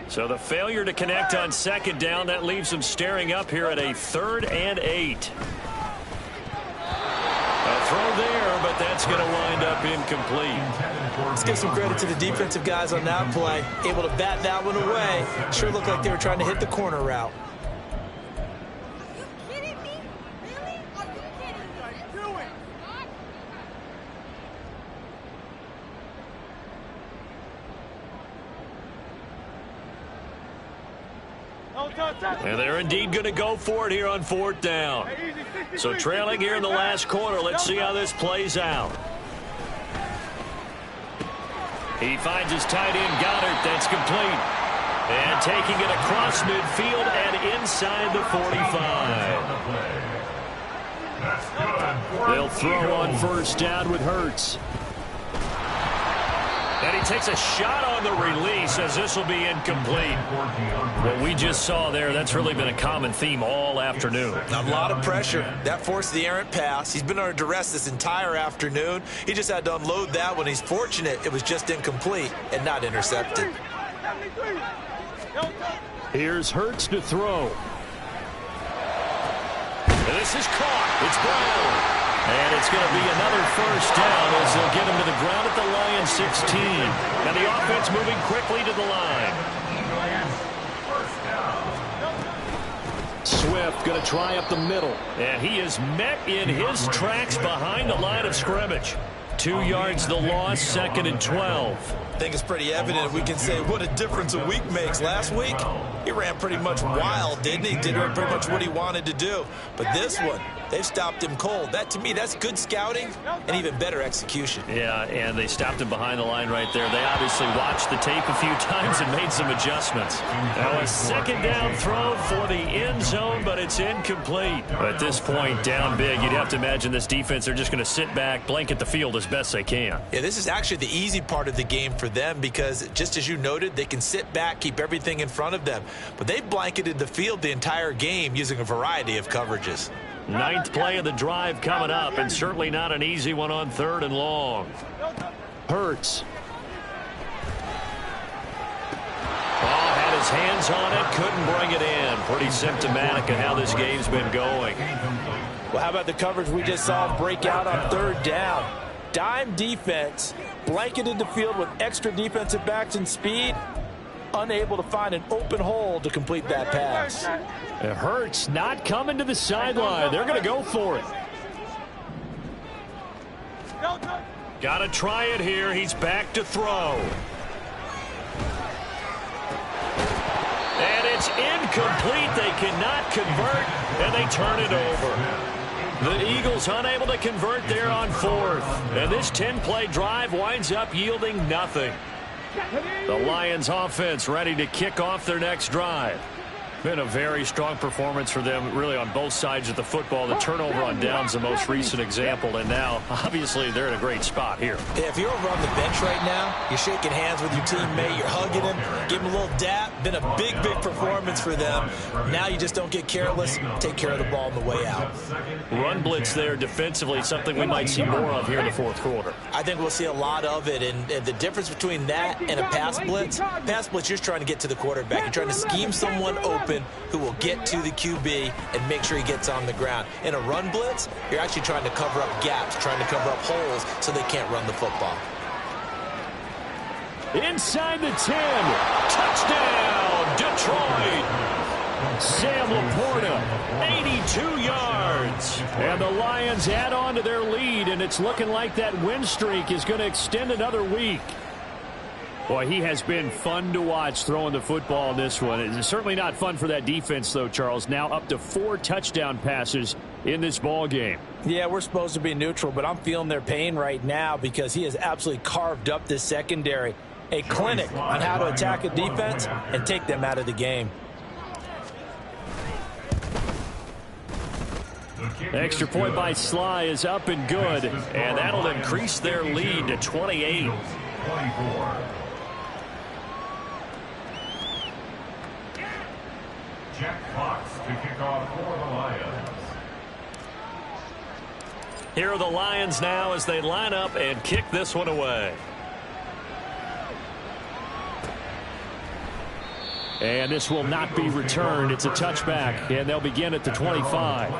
So the failure to connect on 2nd down, that leaves them staring up here at a 3rd and 8. A throw there, but that's going to wind up incomplete. Let's give some credit to the defensive guys on that play. Able to bat that one away. Sure looked like they were trying to hit the corner route. Are you kidding me? Really? Are you kidding me? Do it. And they're indeed going to go for it here on 4th down. So trailing here in the last quarter. Let's see how this plays out. He finds his tight end, Goddard. That's complete. And taking it across midfield and inside the 45. They'll throw on 1st down with Hurts. And he takes a shot on the release as this will be incomplete. What we just saw there, that's really been a common theme all afternoon. A lot of pressure. That forced the errant pass. He's been under duress this entire afternoon. He just had to unload that one. He's fortunate it was just incomplete and not intercepted. Here's Hurts to throw. And this is caught. It's Brown. And it's going to be another 1st down as they'll get him to the ground at the Lions 16. And the offense moving quickly to the line. Swift going to try up the middle. And he is met in his tracks behind the line of scrimmage. 2 yards the loss, 2nd and 12. I think it's pretty evident. We can say what a difference a week makes. Last week, he ran pretty much wild, didn't he? Did pretty much what he wanted to do. But this one, they've stopped him cold. That, to me, that's good scouting and even better execution. Yeah, and they stopped him behind the line right there. They obviously watched the tape a few times and made some adjustments. Now a 2nd down throw for the end zone, but it's incomplete. At this point, down big, you'd have to imagine this defense, they're just going to sit back, blanket the field as best they can. Yeah, this is actually the easy part of the game for them because, just as you noted, they can sit back, keep everything in front of them. But they've blanketed the field the entire game using a variety of coverages. Ninth play of the drive coming up, and certainly not an easy one on 3rd and long. Hurts. Had his hands on it, couldn't bring it in. Pretty symptomatic of how this game's been going. Well, how about the coverage we just saw break out on 3rd down? Dime defense, blanketed the field with extra defensive backs and speed, unable to find an open hole to complete that pass. It hurts not coming to the sideline. They're going to go for it. Got to try it here. He's back to throw. And it's incomplete. They cannot convert, and they turn it over. The Eagles unable to convert there on 4th. And this 10-play drive winds up yielding nothing. The Lions offense ready to kick off their next drive. Been a very strong performance for them, really, on both sides of the football. The turnover on downs, the most recent example, and now, obviously, they're in a great spot here. Yeah, if you're over on the bench right now, you're shaking hands with your teammate, you're hugging him, give him a little dap. Been a big, big performance for them. Now you just don't get careless, take care of the ball on the way out. Run blitz there defensively, something we might see more of here in the 4th quarter. I think we'll see a lot of it, and the difference between that and a pass blitz, you're just trying to get to the quarterback. You're trying to scheme someone open who will get to the QB and make sure he gets on the ground. In a run blitz, you're actually trying to cover up gaps, trying to cover up holes so they can't run the football. Inside the 10. Touchdown, Detroit. Sam Laporta, 82 yards. And the Lions add on to their lead, and it's looking like that win streak is going to extend another week. Boy, he has been fun to watch throwing the football in this one. It's certainly not fun for that defense, though, Charles. Now up to 4 touchdown passes in this ball game. Yeah, we're supposed to be neutral, but I'm feeling their pain right now because he has absolutely carved up this secondary. A clinic on how to attack a defense and take them out of the game. Extra point by Sly is up and good, and that'll increase their lead to 28. 24. Jack Fox to kick off for the Lions. Here are the Lions now as they line up and kick this one away. And this will not be returned. It's a touchback, and they'll begin at the 25.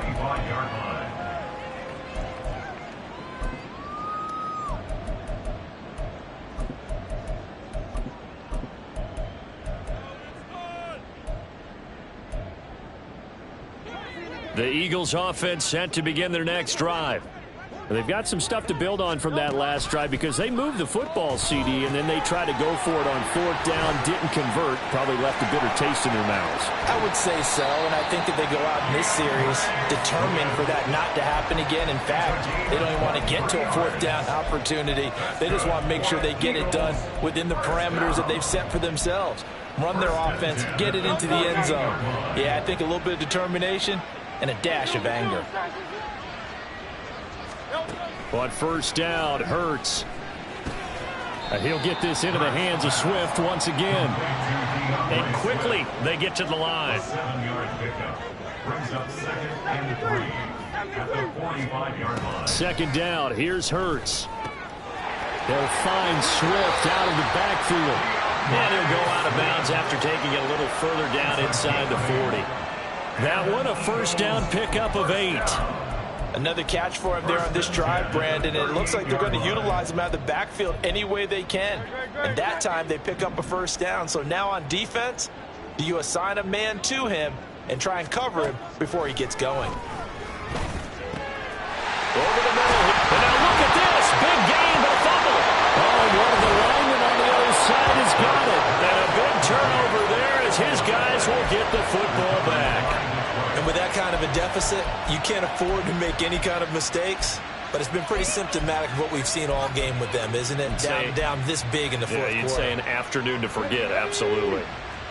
The Eagles offense set to begin their next drive. They've got some stuff to build on from that last drive because they moved the football, CD, and then they tried to go for it on 4th down, didn't convert, probably left a bitter taste in their mouths. I would say so, and I think that they go out in this series determined for that not to happen again. In fact, they don't even want to get to a 4th down opportunity. They just want to make sure they get it done within the parameters that they've set for themselves. Run their offense, get it into the end zone. Yeah, I think a little bit of determination and a dash of anger. On 1st down, Hurts. He'll get this into the hands of Swift once again. And quickly, they get to the line. 7-yard pickup. Brings up 2nd and 3 at the 45-yard line. 2nd down, here's Hurts. They'll find Swift out of the backfield. And he'll go out of bounds after taking it a little further down inside the 40. That one, a 1st down pickup of 8. Another catch for him there on this drive, Brandon. It looks like they're going to utilize him out of the backfield any way they can. And that time they pick up a 1st down. So now on defense, do you assign a man to him and try and cover him before he gets going? Over the middle. And now look at this. Big gain, but a fumble. Oh, and one of the linemen on the other side has got it. And a big turnover there as his guys will get the football back. And with that kind of a deficit, you can't afford to make any kind of mistakes. But it's been pretty symptomatic of what we've seen all game with them, isn't it? Down this big in the 4th quarter. You'd say an afternoon to forget, absolutely.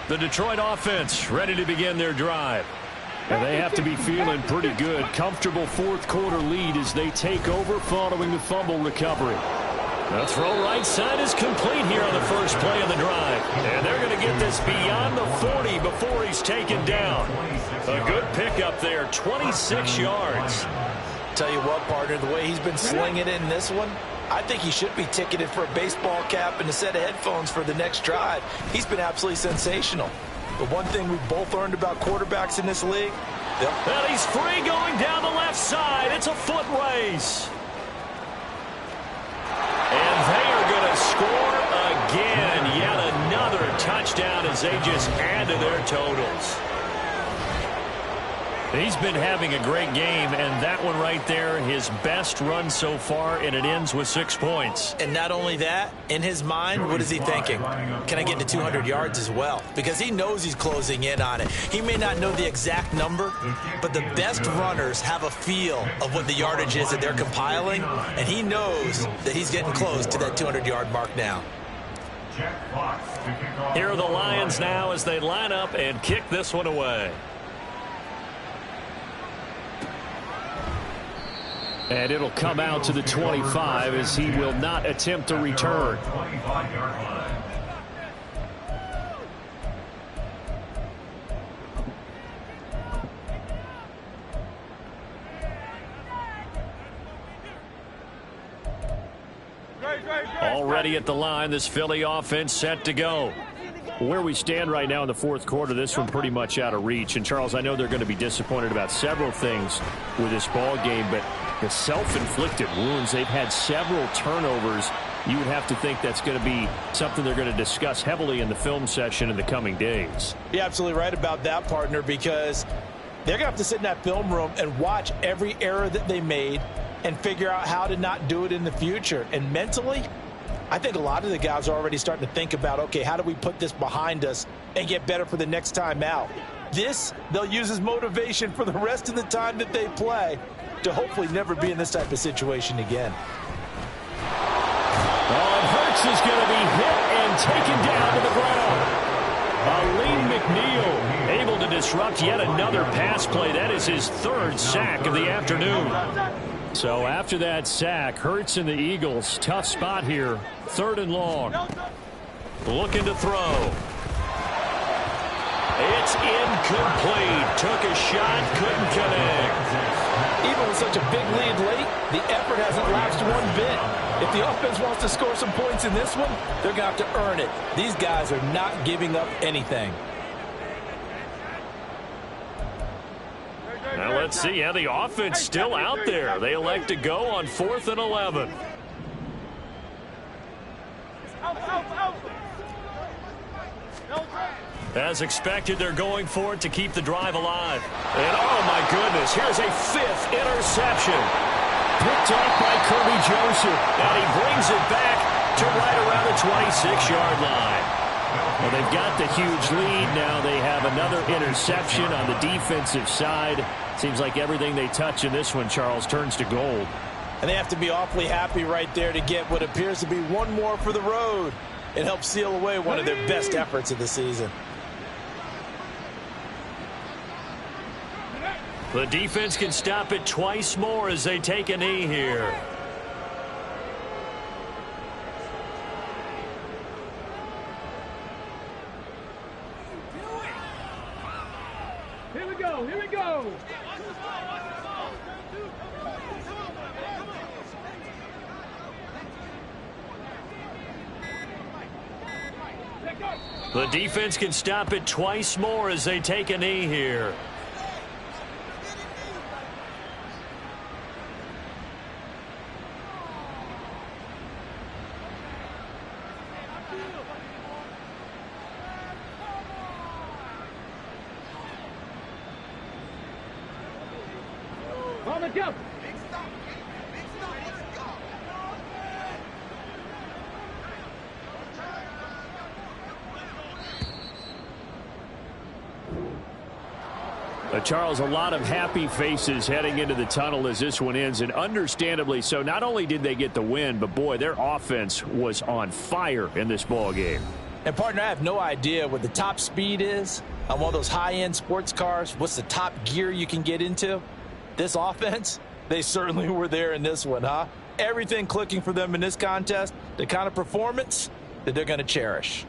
The Detroit offense ready to begin their drive. And they have to be feeling pretty good. Comfortable 4th quarter lead as they take over following the fumble recovery. The throw right side is complete here on the first play of the drive. And they're going to get this beyond the 40 before he's taken down. A good pickup there, 26 yards. Tell you what, partner, the way he's been slinging it in this one, I think he should be ticketed for a baseball cap and a set of headphones for the next drive. He's been absolutely sensational. The one thing we've both learned about quarterbacks in this league, and he's free going down the left side. It's a foot race. And they are going to score again. Yet another touchdown as they just add to their totals. He's been having a great game, and that one right there, his best run so far, and it ends with 6 points. And not only that, in his mind, what is he thinking? Can I get to 200 yards as well? Because he knows he's closing in on it. He may not know the exact number, but the best runners have a feel of what the yardage is that they're compiling, and he knows that he's getting close to that 200-yard mark now. Here are the Lions now as they line up and kick this one away. And it'll come out to the 25 as he will not attempt to return. Already at the line, this Philly offense set to go. Where we stand right now in the fourth quarter, this one pretty much out of reach. And, Charles, I know they're going to be disappointed about several things with this ball game, but the self-inflicted wounds, they've had several turnovers. You would have to think that's going to be something they're going to discuss heavily in the film session in the coming days. You're absolutely right about that, partner, because they're going to have to sit in that film room and watch every error that they made and figure out how to not do it in the future. And mentally, I think a lot of the guys are already starting to think about, okay, how do we put this behind us and get better for the next time out? This, they'll use as motivation for the rest of the time that they play to hopefully never be in this type of situation again. Oh, and Hurts is going to be hit and taken down to the ground. Aleem McNeil able to disrupt yet another pass play. That is his third sack of the afternoon. So after that sack, Hurts and the Eagles, tough spot here. 3rd and long. Looking to throw. It's incomplete. Took a shot, couldn't connect. Even with such a big lead late, the effort hasn't lapsed one bit. If the offense wants to score some points in this one, they're going to have to earn it. These guys are not giving up anything. Now let's see. Yeah, the offense still out there. They elect to go on 4th and 11. As expected, they're going for it to keep the drive alive. And oh my goodness, here's a 5th interception. Picked up by Kirby Joseph. And he brings it back to right around the 26-yard line. Well, they've got the huge lead. Now they have another interception on the defensive side. Seems like everything they touch in this one, Charles, turns to gold. And they have to be awfully happy right there to get what appears to be one more for the road. It helps seal away one of their best efforts of the season. The defense can stop it twice more as they take a knee here. Here we go, here we go. The defense can stop it twice more as they take a knee here. On the jump. Charles, a lot of happy faces heading into the tunnel as this one ends, and understandably so. Not only did they get the win, but boy, their offense was on fire in this ball game. And partner, I have no idea what the top speed is on one of those high-end sports cars. What's the top gear you can get into? This offense, they certainly were there in this one, huh? everything clicking for them in this contest, the kind of performance that they're going to cherish.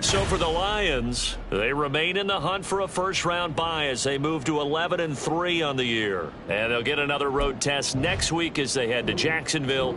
So for the Lions, they remain in the hunt for a first-round bye as they move to 11-3 on the year. And they'll get another road test next week as they head to Jacksonville